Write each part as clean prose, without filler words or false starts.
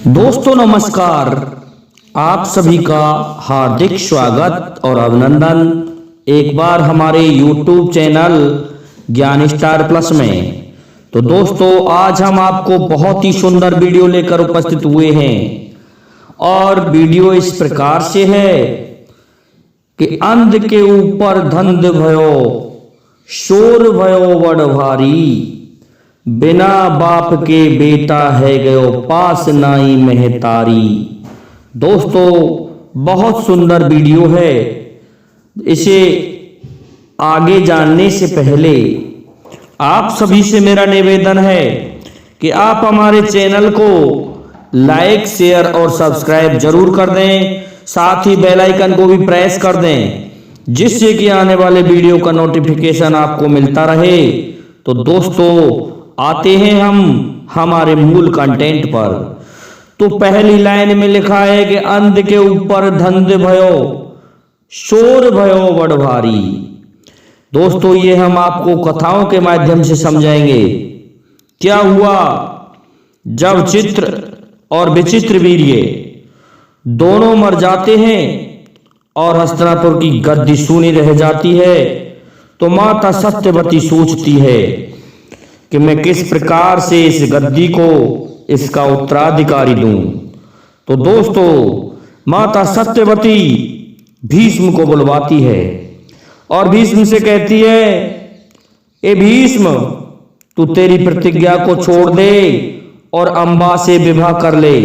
दोस्तों नमस्कार। आप सभी का हार्दिक स्वागत और अभिनंदन एक बार हमारे YouTube चैनल ज्ञान स्टार प्लस में। तो दोस्तों आज हम आपको बहुत ही सुंदर वीडियो लेकर उपस्थित हुए हैं और वीडियो इस प्रकार से है कि अंध के ऊपर धंध भयो, शोर भयो बड़ भारी, बिना बाप के बेटा है गयो पास नाई महतारी। दोस्तों बहुत सुंदर वीडियो है। इसे आगे जानने से पहले आप सभी से मेरा निवेदन है कि आप हमारे चैनल को लाइक, शेयर और सब्सक्राइब जरूर कर दें। साथ ही बेल आइकन को भी प्रेस कर दें जिससे कि आने वाले वीडियो का नोटिफिकेशन आपको मिलता रहे। तो दोस्तों आते हैं हम हमारे मूल कंटेंट पर। तो पहली लाइन में लिखा है कि अंध के ऊपर धंध भयो, शोर भयो बड़ भारी। दोस्तों ये हम आपको कथाओं के माध्यम से समझाएंगे। क्या हुआ जब चित्र और विचित्र वीर्य दोनों मर जाते हैं और हस्तिनापुर की गद्दी सूनी रह जाती है, तो माता सत्यवती सोचती है कि मैं किस प्रकार से इस गद्दी को इसका उत्तराधिकारी दूं। तो दोस्तों माता सत्यवती भीष्म को बुलवाती है और भीष्म से कहती है, ए भीष्म तू तेरी प्रतिज्ञा को छोड़ दे और अंबा से विवाह कर ले,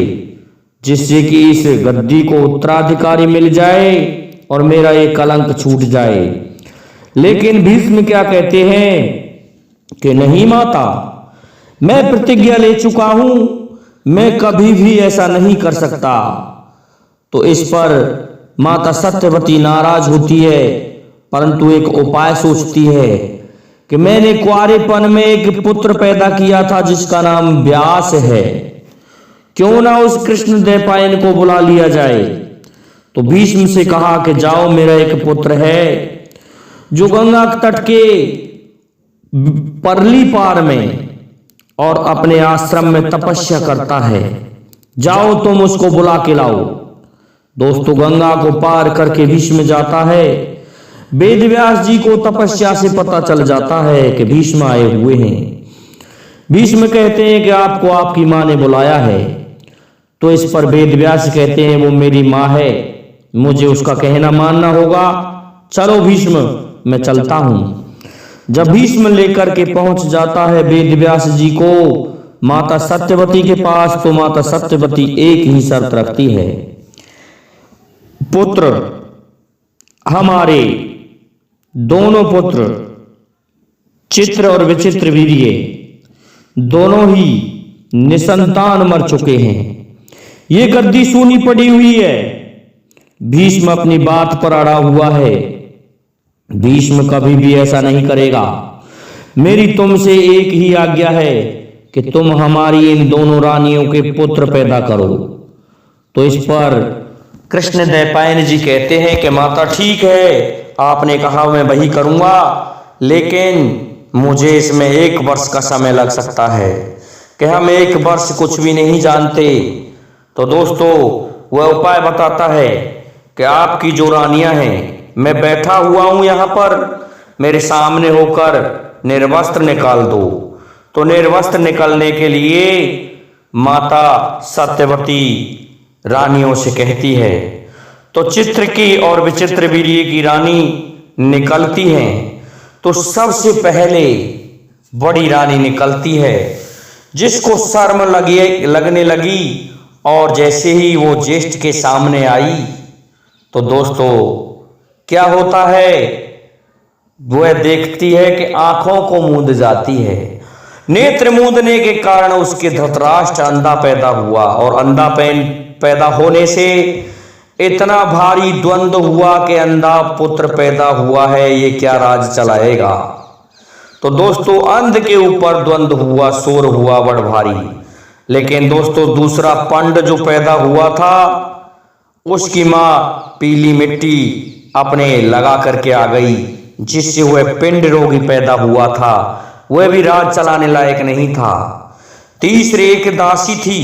जिससे कि इस गद्दी को उत्तराधिकारी मिल जाए और मेरा ये कलंक छूट जाए। लेकिन भीष्म क्या कहते हैं कि नहीं माता, मैं प्रतिज्ञा ले चुका हूं, मैं कभी भी ऐसा नहीं कर सकता। तो इस पर माता सत्यवती नाराज होती है, परंतु एक उपाय सोचती है कि मैंने कुंवारेपन में एक पुत्र पैदा किया था जिसका नाम व्यास है, क्यों ना उस कृष्ण द्वैपायन को बुला लिया जाए। तो भीष्म से कहा कि जाओ, मेरा एक पुत्र है जो गंगा तट के परली पार में और अपने आश्रम में तपस्या करता है, जाओ तुम उसको बुला के लाओ। दोस्तों गंगा को पार करके भीष्म जाता है। वेदव्यास जी को तपस्या से पता चल जाता है कि भीष्म आए हुए हैं। भीष्म कहते हैं कि आपको आपकी मां ने बुलाया है। तो इस पर वेदव्यास कहते हैं वो मेरी मां है, मुझे उसका कहना मानना होगा। चलो भीष्म मैं चलता हूं। जब भीष्म लेकर के पहुंच जाता है वेदव्यास जी को माता सत्यवती के पास, तो माता सत्यवती एक ही शर्त रखती है, पुत्र हमारे दोनों पुत्र चित्र और विचित्र वीर्य दोनों ही निसंतान मर चुके हैं, ये गद्दी सूनी पड़ी हुई है। भीष्म अपनी बात पर अड़ा हुआ है। भीष्म कभी भी ऐसा नहीं करेगा। मेरी तुमसे एक ही आज्ञा है कि तुम हमारी इन दोनों रानियों के पुत्र पैदा करो। तो इस पर कृष्ण द्वैपायन जी कहते हैं कि माता ठीक है, आपने कहा मैं वही करूंगा, लेकिन मुझे इसमें 1 वर्ष का समय लग सकता है कि हम 1 वर्ष कुछ भी नहीं जानते। तो दोस्तों वह उपाय बताता है कि आपकी जो रानियां हैं, मैं बैठा हुआ हूं यहां पर, मेरे सामने होकर निर्वस्त्र निकाल दो। तो निर्वस्त्र निकलने के लिए माता सत्यवती रानियों से कहती है। तो चित्र की और विचित्र वीर्य की रानी निकलती हैं। तो सबसे पहले बड़ी रानी निकलती है, जिसको शर्म लगने लगी, और जैसे ही वो ज्येष्ठ के सामने आई तो दोस्तों क्या होता है, वह देखती है कि आंखों को मूंद जाती है। नेत्र मूंदने के कारण उसके धृतराष्ट्र अंधा पैदा हुआ, और अंधा पैदा होने से इतना भारी द्वंद्व हुआ कि अंधा पुत्र पैदा हुआ है, ये क्या राज चलाएगा। तो दोस्तों अंध के ऊपर द्वंद्व हुआ, शोर हुआ बड़ भारी। लेकिन दोस्तों दूसरा पंड जो पैदा हुआ था, उसकी मां पीली मिट्टी अपने लगा करके आ गई, जिससे वह पिंड रोगी पैदा हुआ था, वह भी राज चलाने लायक नहीं था। तीसरे एक दासी थी,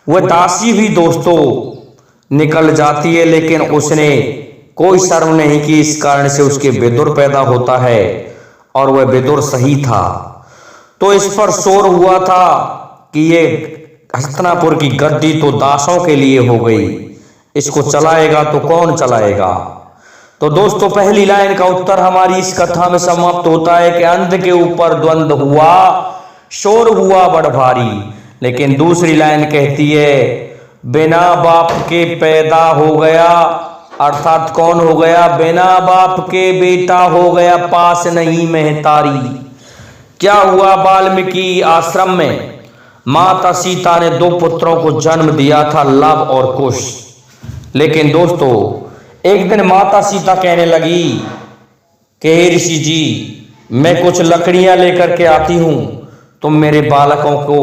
वह दासी भी दोस्तों निकल जाती है, लेकिन उसने कोई शर्म नहीं की। इस कारण से उसके विदुर पैदा होता है और वह विदुर सही था। तो इस पर शोर हुआ था कि ये हस्तिनापुर की गद्दी तो दासों के लिए हो गई, इसको चलाएगा तो कौन चलाएगा। तो दोस्तों पहली लाइन का उत्तर हमारी इस कथा में समाप्त होता है कि अंध के ऊपर द्वंद हुआ, शोर हुआ बड़ भारी। लेकिन दूसरी लाइन कहती है बिना बाप के पैदा हो गया, अर्थात कौन हो गया, बिना बाप के बेटा हो गया, पास नहीं महतारी। क्या हुआ, वाल्मीकि आश्रम में माता सीता ने 2 पुत्रों को जन्म दिया था, लव और कुश। लेकिन दोस्तों एक दिन माता सीता कहने लगी कि हे ऋषि जी, मैं कुछ लकड़ियां लेकर के आती हूं, तुम मेरे बालकों को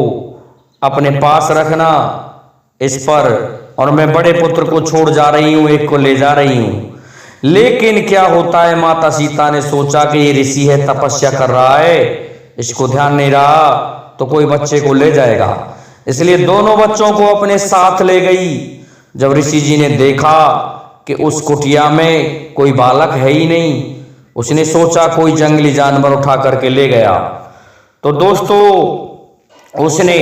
अपने पास रखना इस पर, और मैं बड़े पुत्र को छोड़ जा रही हूं, एक को ले जा रही हूं। लेकिन क्या होता है, माता सीता ने सोचा कि ये ऋषि है, तपस्या कर रहा है, इसको ध्यान नहीं रहा तो कोई बच्चे को ले जाएगा, इसलिए दोनों बच्चों को अपने साथ ले गई। जब ऋषि जी ने देखा कि उस कुटिया में कोई बालक है ही नहीं, उसने सोचा कोई जंगली जानवर उठा करके ले गया। तो दोस्तों उसने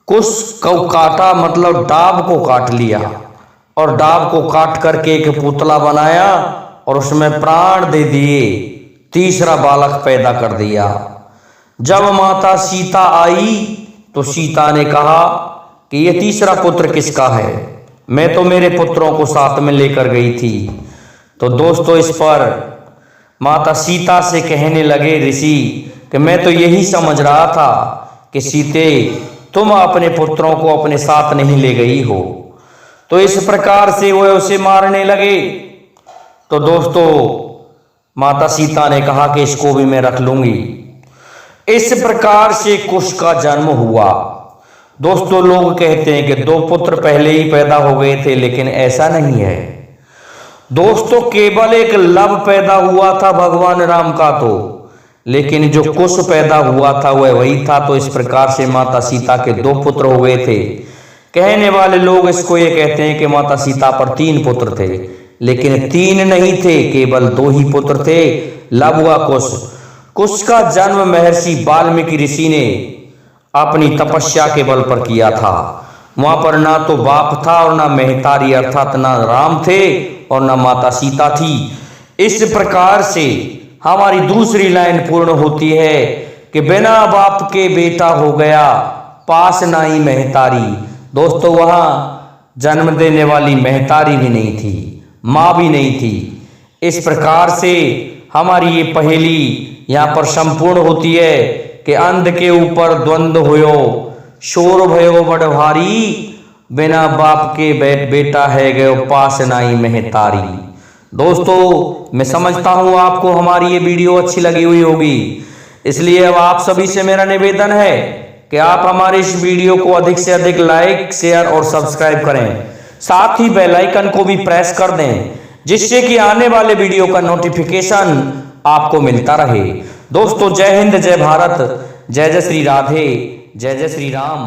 कुश को काटा, मतलब डाब को काट लिया, और डाब को काट करके एक पुतला बनाया और उसमें प्राण दे दिए, तीसरा बालक पैदा कर दिया। जब माता सीता आई तो सीता ने कहा कि ये तीसरा पुत्र किसका है, मैं तो मेरे पुत्रों को साथ में लेकर गई थी। तो दोस्तों इस पर माता सीता से कहने लगे ऋषि कि मैं तो यही समझ रहा था कि सीते तुम अपने पुत्रों को अपने साथ नहीं ले गई हो। तो इस प्रकार से वह उसे मारने लगे। तो दोस्तों माता सीता ने कहा कि इसको भी मैं रख लूंगी। इस प्रकार से कुश का जन्म हुआ। दोस्तों लोग कहते हैं कि 2 पुत्र पहले ही पैदा हो गए थे, लेकिन ऐसा नहीं है दोस्तों, केवल एक लव पैदा हुआ था भगवान राम का, तो लेकिन जो कुश पैदा हुआ था वह वही था। तो इस प्रकार से माता सीता के 2 पुत्र हो गए थे। कहने वाले लोग इसको ये कहते हैं कि माता सीता पर 3 पुत्र थे, लेकिन 3 नहीं थे, केवल 2 ही पुत्र थे, लव व कुश। कुश का जन्म महर्षि वाल्मीकि ऋषि ने अपनी तपस्या के बल पर किया था। वहां पर ना तो बाप था और ना महतारी, अर्थात ना राम थे और ना माता सीता थी। इस प्रकार से हमारी दूसरी लाइन पूर्ण होती है कि बिना बाप के बेटा हो गया, पास नाई महतारी। दोस्तों वहां जन्म देने वाली महतारी भी नहीं थी, मां भी नहीं थी। इस प्रकार से हमारी ये पहेली यहाँ पर संपूर्ण होती है कि अंध के ऊपर द्वंद होयो, शोर भयो बड़ भारी, बिना बाप के बेटा है गयो, पास नाई महतारी। दोस्तों मैं समझता हूं आपको हमारी ये वीडियो अच्छी लगी हुई होगी, इसलिए अब आप सभी से मेरा निवेदन है कि आप हमारे इस वीडियो को अधिक से अधिक लाइक, शेयर और सब्सक्राइब करें। साथ ही बेल आइकन को भी प्रेस कर दें, जिससे कि आने वाले वीडियो का नोटिफिकेशन आपको मिलता रहे। दोस्तों जय हिंद, जय भारत, जय जय श्री राधे, जय जय श्री राम।